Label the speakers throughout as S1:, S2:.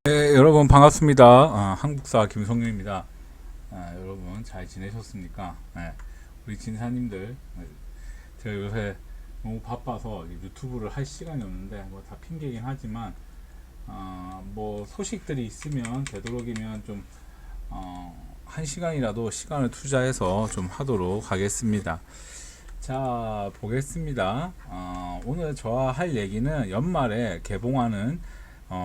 S1: 네, 여러분 반갑습니다. 한국사 김성윤입니다. 여러분 잘 지내셨습니까? 네, 우리 진사님들, 제가 요새 너무 바빠서 유튜브를 할 시간이 없는데 뭐 다 핑계긴 하지만 뭐 소식들이 있으면 되도록이면 좀 한 시간이라도 시간을 투자해서 좀 하도록 하겠습니다. 자, 보겠습니다. 오늘 저와 할 얘기는 연말에 개봉하는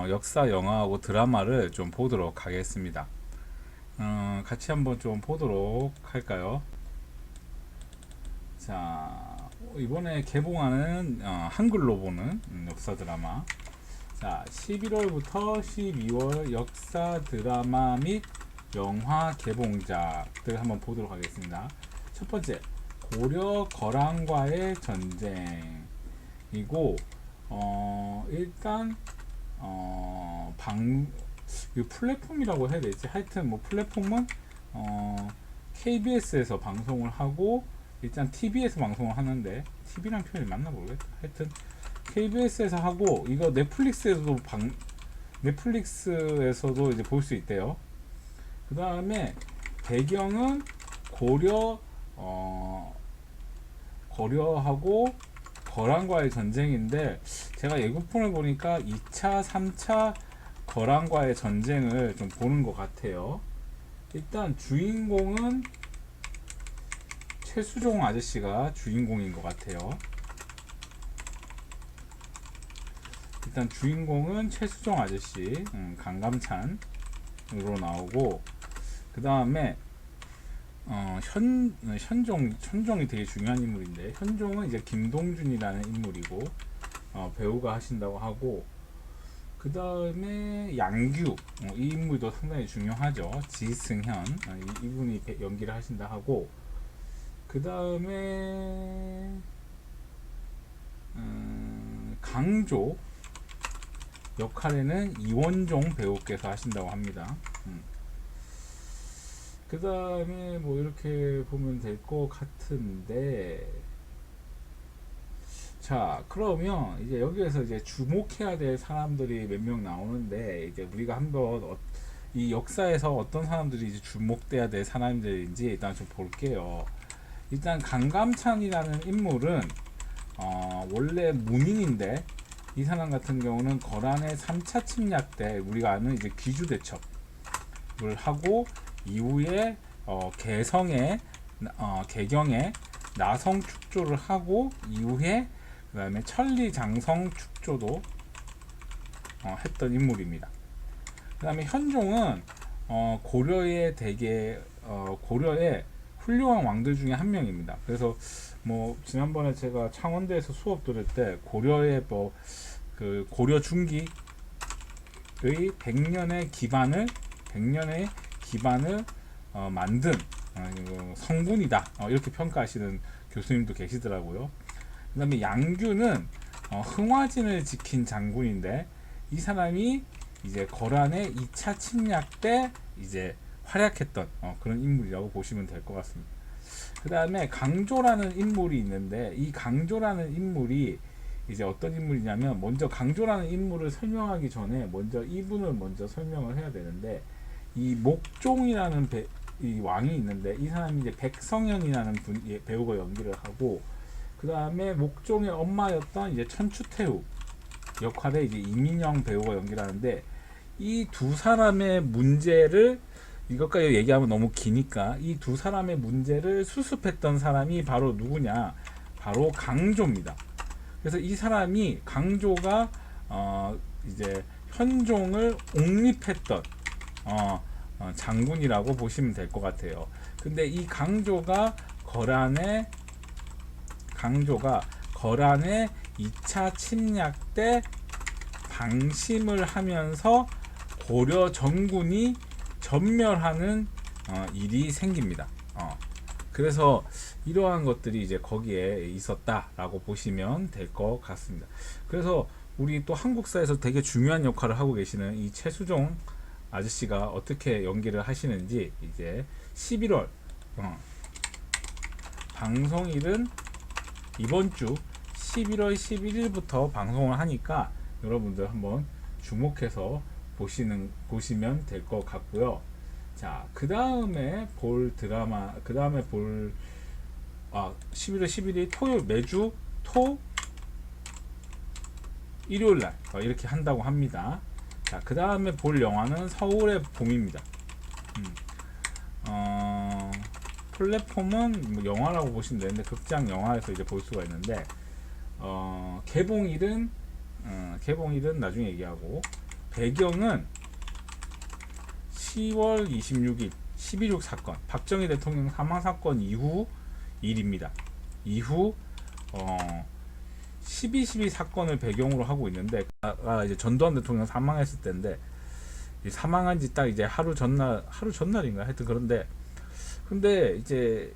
S1: 역사 영화하고 드라마를 좀 보도록 하겠습니다. 같이 한번 좀 보도록 할까요? 자, 이번에 개봉하는 한글로 보는 역사 드라마. 자, 11월부터 12월 역사 드라마 및 영화 개봉작들 한번 보도록 하겠습니다. 첫 번째, 고려 거란과의 전쟁이고, 일단 이 플랫폼이라고 해야 되지? 하여튼 뭐 플랫폼은 KBS에서 방송을 하고, 일단 TV에서 방송을 하는데, TV란 표현이 맞나 모르겠다. 하여튼 KBS에서 하고, 이거 넷플릭스에서도 이제 볼 수 있대요. 그 다음에 배경은 고려하고 거란과의 전쟁인데, 제가 예고편을 보니까 2차, 3차 거란과의 전쟁을 좀 보는 것 같아요. 일단 주인공은 최수종 아저씨가 주인공인 것 같아요. 일단 주인공은 최수종 아저씨, 강감찬으로 나오고, 그 다음에 현종이 되게 중요한 인물인데, 현종은 이제 김동준이라는 인물이고, 배우가 하신다고 하고, 그 다음에 양규, 이 인물도 상당히 중요하죠. 지승현, 이분이 연기를 하신다 하고, 그 다음에 강조 역할에는 이원종 배우께서 하신다고 합니다. 그 다음에 뭐 이렇게 보면 될 것 같은데, 자, 그러면 이제 여기에서 이제 주목해야 될 사람들이 몇 명 나오는데, 이제 우리가 한번 이 역사에서 어떤 사람들이 이제 주목돼야 될 사람들인지 일단 좀 볼게요. 일단 강감찬이라는 인물은 원래 문인인데, 이 사람 같은 경우는 거란의 3차 침략 때 우리가 아는 이제 귀주대첩을 하고, 이후에 개경에 나성 축조를 하고, 이후에 그 다음에 천리장성 축조도 했던 인물입니다. 그 다음에 현종은 고려의 훌륭한 왕들 중에 한 명입니다. 그래서 뭐 지난번에 제가 창원대에서 수업 들을 때 고려의 그 고려 중기의 100년의 기반을 만든 성군이다, 이렇게 평가하시는 교수님도 계시더라고요. 그 다음에 양규는 흥화진을 지킨 장군인데, 이 사람이 이제 거란의 2차 침략 때 이제 활약했던 그런 인물이라고 보시면 될 것 같습니다. 그 다음에 강조라는 인물이 있는데, 이 강조라는 인물이 이제 어떤 인물이냐면, 먼저 강조라는 인물을 설명하기 전에 먼저 이분을 먼저 설명을 해야 되는데, 이 목종이라는 이 왕이 있는데, 이 사람이 이제 백성현이라는 배우가 연기를 하고, 그 다음에 목종의 엄마였던 이제 천추태후 역할에 이제 이민영 배우가 연기를 하는데, 이 두 사람의 문제를, 이것까지 얘기하면 너무 기니까 이 두 사람의 문제를 수습했던 사람이 바로 누구냐, 바로 강조입니다. 그래서 이 사람이, 강조가 이제 현종을 옹립했던 장군이라고 보시면 될 것 같아요. 근데 이 강조가 거란의 2차 침략 때 방심을 하면서 고려 전군이 전멸하는 일이 생깁니다. 그래서 이러한 것들이 이제 거기에 있었다라고 보시면 될 것 같습니다. 그래서 우리 또 한국사에서 되게 중요한 역할을 하고 계시는 이 최수종 아저씨가 어떻게 연기를 하시는지, 이제 11월 방송일은 이번 주 11월 11일부터 방송을 하니까 여러분들 한번 주목해서 보시면 될 것 같고요. 자, 그 다음에 볼 드라마, 11월 11일 토요일, 매주 일요일날 이렇게 한다고 합니다. 자, 그 다음에 볼 영화는 서울의 봄입니다. 플랫폼은 뭐 영화라고 보시면 되는데 극장 영화에서 이제 볼 수가 있는데 개봉일은 나중에 얘기하고, 배경은 10월 26일 12.6 사건, 박정희 대통령 사망 사건 이후 일입니다. 이후 12.12 사건을 배경으로 하고 있는데, 이제 전두환 대통령 사망했을 때인데, 사망한 지 딱 이제 하루 전날인가 하여튼 그런데, 근데 이제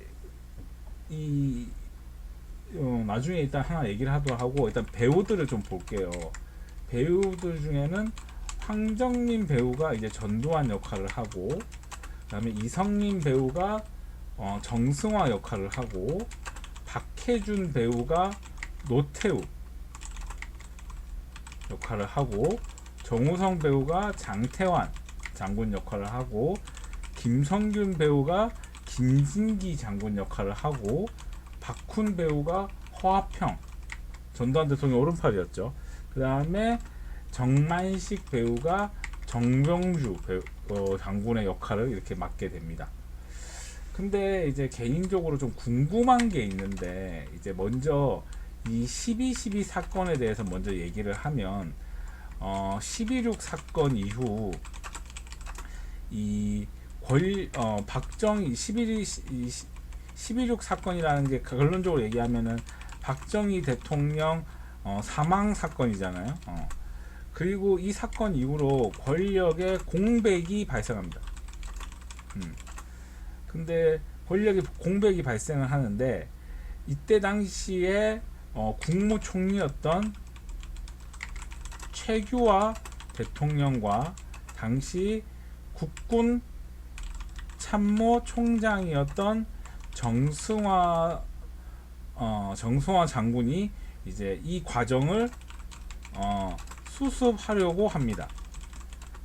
S1: 나중에 일단 하나 얘기를 하도록 하고, 일단 배우들을 좀 볼게요. 배우들 중에는 황정민 배우가 이제 전두환 역할을 하고, 그 다음에 이성민 배우가 정승화 역할을 하고, 박해준 배우가 노태우 역할을 하고, 정우성 배우가 장태환 장군 역할을 하고, 김성균 배우가 김진기 장군 역할을 하고, 박훈 배우가 허화평, 전두환 대통령 오른팔이었죠. 그 다음에 정만식 배우가 정병주 장군의 역할을 이렇게 맡게 됩니다. 근데 이제 개인적으로 좀 궁금한 게 있는데, 이제 먼저 이 12.12 사건에 대해서 먼저 얘기를 하면, 12.6 사건 이후 박정희 12.6 사건이라는 게 결론적으로 얘기하면은 박정희 대통령 사망 사건이잖아요. 그리고 이 사건 이후로 권력의 공백이 발생합니다. 근데 권력의 공백이 발생을 하는데, 이때 당시에 국무총리였던 최규하 대통령과 당시 국군 참모총장이었던 정승화 장군이 이제 이 과정을 수습하려고 합니다.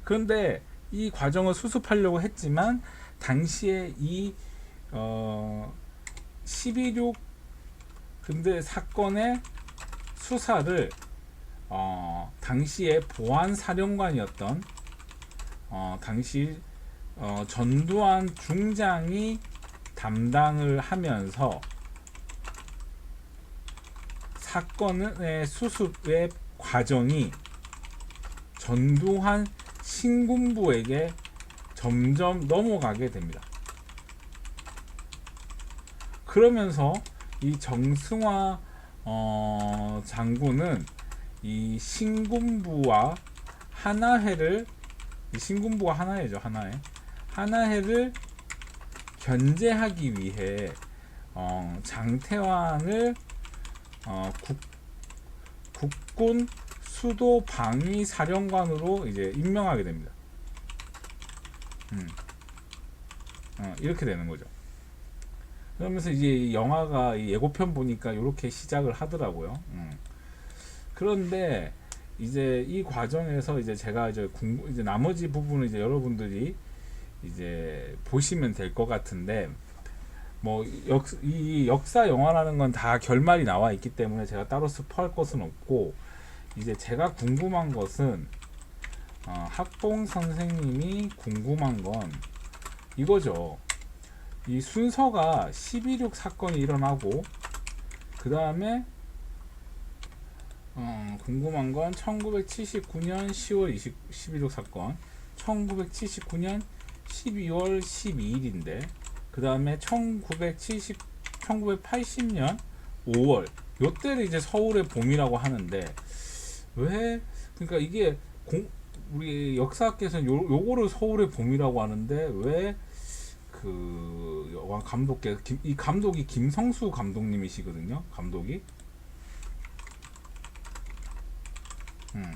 S1: 그런데 이 과정을 수습하려고 했지만, 당시에 이 12.6 근데 사건의 수사를 당시에 보안사령관이었던 당시 전두환 중장이 담당을 하면서, 사건의 수습의 과정이 전두환 신군부에게 점점 넘어가게 됩니다. 그러면서 이 정승화 장군은 이 신군부와 하나회를, 신군부가 하나회를 견제하기 위해 장태환을 국군 수도 방위 사령관으로 이제 임명하게 됩니다. 이렇게 되는 거죠. 그러면서 이제 영화가 이 예고편 보니까 이렇게 시작을 하더라고요. 그런데 이제 이 과정에서 이제 제가 이제 나머지 부분은 이제 여러분들이 이제 보시면 될 것 같은데, 뭐 이 역사 영화라는 건 다 결말이 나와 있기 때문에 제가 따로 스포할 것은 없고, 이제 제가 궁금한 것은 학봉 선생님이 궁금한 건 이거죠. 이 순서가 12.6 사건이 일어나고, 그 다음에 궁금한 건 1979년 10월 12.6 사건, 1979년 12월 12일인데, 그 다음에 1980년 5월, 요때를 이제 서울의 봄이라고 하는데, 왜, 그러니까 이게 우리 역사학계에서는 요거를 서울의 봄이라고 하는데, 왜 그 영화 이 감독이 김성수 감독님이시거든요. 감독이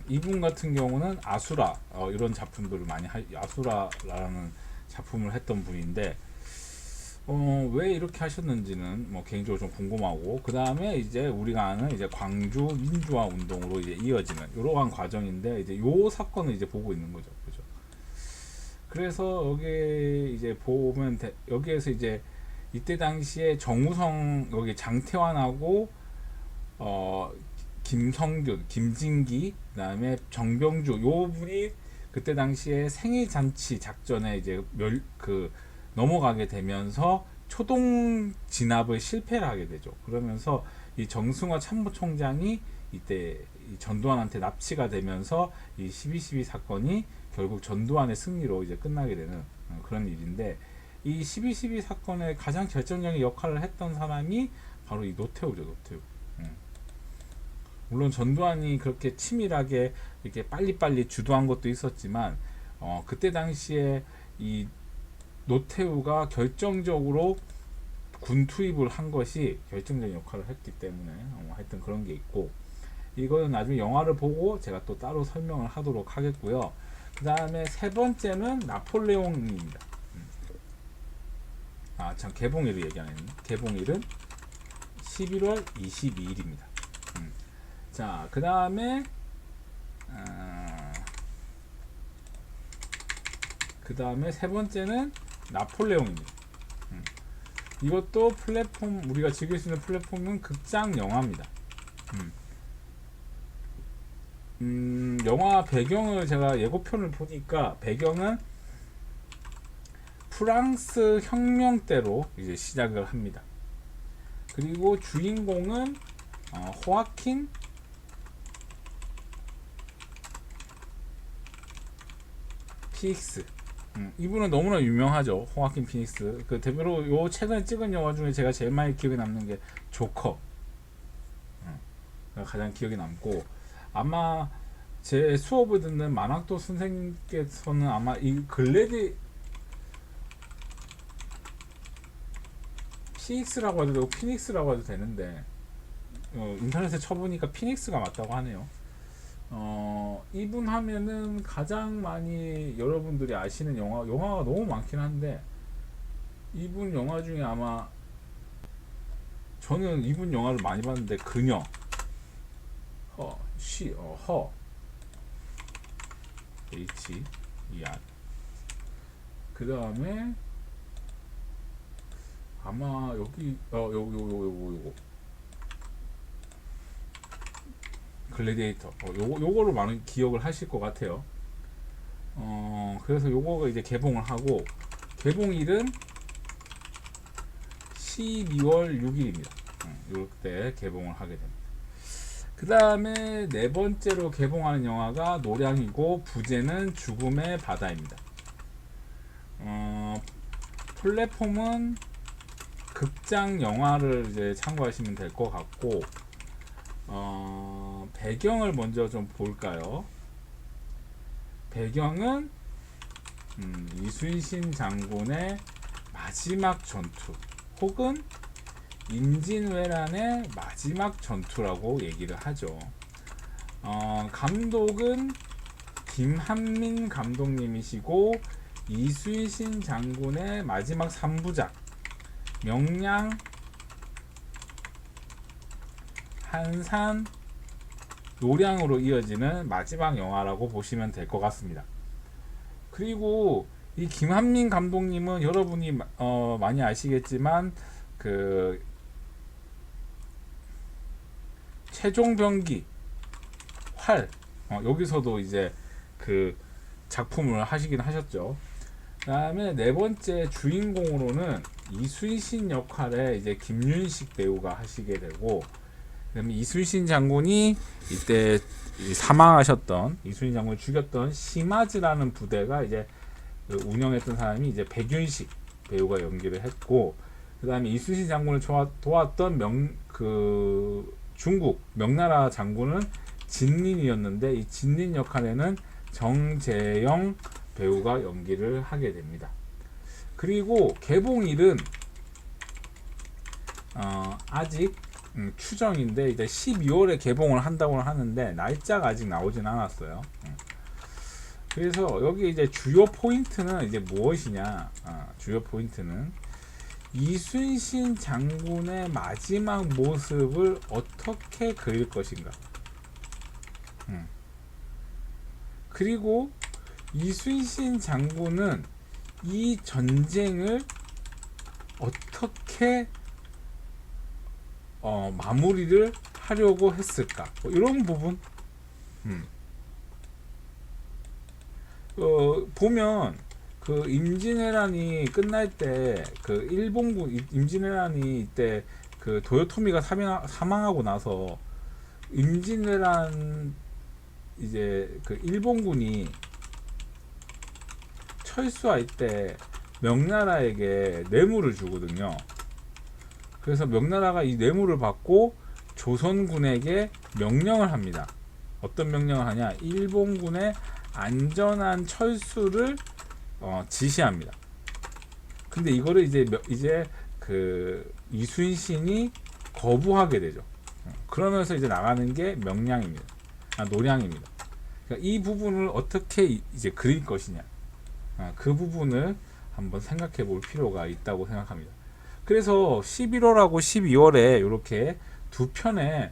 S1: 이분 같은 경우는 아수라 이런 작품들을 많이 아수라라는 작품을 했던 분인데, 왜 이렇게 하셨는지는 뭐 개인적으로 좀 궁금하고, 그 다음에 이제 우리가 아는 이제 광주 민주화 운동으로 이제 이어지는 이러한 과정인데, 이제 요 사건을 이제 보고 있는 거죠. 그죠? 그래서 여기 이제 보면 여기에서 이제 이때 당시에 정우성, 여기 장태환하고 어 김성균, 김진기, 그다음에 정병주 요 분이 그때 당시에 생일 잔치 작전에 이제 넘어가게 되면서 초동 진압을 실패를 하게 되죠. 그러면서 이 정승화 참모총장이 이때 이 전두환한테 납치가 되면서 이 12.12 사건이 결국 전두환의 승리로 이제 끝나게 되는 그런 일인데, 이 12.12 사건의 가장 결정적인 역할을 했던 사람이 바로 이 노태우죠. 노태우. 물론 전두환이 그렇게 치밀하게 이렇게 빨리빨리 주도한 것도 있었지만, 그때 당시에 이 노태우가 결정적으로 군 투입을 한 것이 결정적인 역할을 했기 때문에 하여튼 그런 게 있고, 이거는 나중에 영화를 보고 제가 또 따로 설명을 하도록 하겠고요. 그 다음에 세 번째는 나폴레옹입니다. 참 개봉일을 얘기 안 했네. 개봉일은 11월 22일입니다. 자, 그 다음에 세 번째는 나폴레옹입니다. 이것도 플랫폼, 우리가 즐길 수 있는 플랫폼은 극장 영화입니다. 영화 배경을 제가 예고편을 보니까 배경은 프랑스 혁명 때로 이제 시작을 합니다. 그리고 주인공은 호아킨 피닉스. 이분은 너무나 유명하죠. 호아킨 피닉스. 그 대표로 요 최근에 찍은 영화 중에 제가 제일 많이 기억에 남는 게 조커. 가장 기억에 남고, 아마 제 수업을 듣는 만학도 선생님께서는 아마 이 피닉스라고 해도 되고 피닉스라고 해도 되는데, 인터넷에 쳐보니까 피닉스가 맞다고 하네요. 이분 하면은 가장 많이 여러분들이 아시는 영화가 너무 많긴 한데, 이분 영화 중에 아마 저는 이분 영화를 많이 봤는데, 그녀, H-E-R. 그 다음에 아마 여기 요거 글래디에이터, 요거로 많은 기억을 하실 것 같아요. 그래서 요거가 이제 개봉을 하고, 개봉일은 12월 6일입니다. 요때 개봉을 하게 됩니다. 그 다음에 네 번째로 개봉하는 영화가 노량이고, 부제는 죽음의 바다입니다. 플랫폼은 극장 영화를 이제 참고하시면 될 것 같고, 배경을 먼저 좀 볼까요? 배경은 이순신 장군의 마지막 전투, 혹은 임진왜란의 마지막 전투라고 얘기를 하죠. 감독은 김한민 감독님이시고, 이순신 장군의 마지막 3부작 명량, 한산, 노량으로 이어지는 마지막 영화라고 보시면 될 것 같습니다. 그리고 이 김한민 감독님은 여러분이 많이 아시겠지만, 그 최종병기, 활, 여기서도 이제 그 작품을 하시긴 하셨죠. 그 다음에 네 번째 주인공으로는 이순신 역할에 이제 김윤식 배우가 하시게 되고, 그다음에 이순신 장군이 이때 사망하셨던, 이순신 장군을 죽였던 심아즈라는 부대가 이제 운영했던 사람이 이제 백윤식 배우가 연기를 했고, 그다음에 이순신 장군을 도왔던 중국 명나라 장군은 진린이었는데, 이 진린 역할에는 정재영 배우가 연기를 하게 됩니다. 그리고 개봉일은 아직 추정인데, 이제 12월에 개봉을 한다고 하는데 날짜가 아직 나오진 않았어요. 그래서 여기 이제 주요 포인트는 이제 무엇이냐? 주요 포인트는 이순신 장군의 마지막 모습을 어떻게 그릴 것인가. 그리고 이순신 장군은 이 전쟁을 어떻게 마무리를 하려고 했을까. 뭐 이런 부분. 보면 그 임진왜란이 끝날 때 그 일본군 임진왜란이 이때 그 도요토미가 사망하고 나서 임진왜란 이제 그 일본군이 철수할 때 명나라에게 뇌물을 주거든요. 그래서 명나라가 이 뇌물을 받고 조선군에게 명령을 합니다. 어떤 명령을 하냐? 일본군의 안전한 철수를 지시합니다. 근데 이거를 이제 그 이순신이 거부하게 되죠. 그러면서 이제 나가는 게 명량입니다. 노량입니다. 그러니까 이 부분을 어떻게 이제 그릴 것이냐, 그 부분을 한번 생각해 볼 필요가 있다고 생각합니다. 그래서 11월하고 12월에 이렇게 두 편의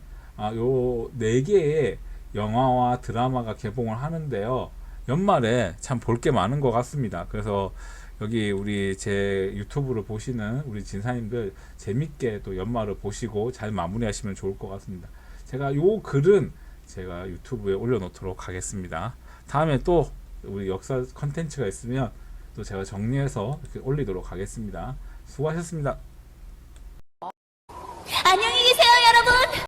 S1: 요 네 개의 영화와 드라마가 개봉을 하는데요. 연말에 참 볼 게 많은 것 같습니다. 그래서 여기 우리 제 유튜브를 보시는 우리 진사님들 재밌게 또 연말을 보시고 잘 마무리하시면 좋을 것 같습니다. 제가 요 글은 제가 유튜브에 올려놓도록 하겠습니다. 다음에 또 우리 역사 컨텐츠가 있으면 또 제가 정리해서 이렇게 올리도록 하겠습니다. 수고하셨습니다.
S2: 안녕히 계세요.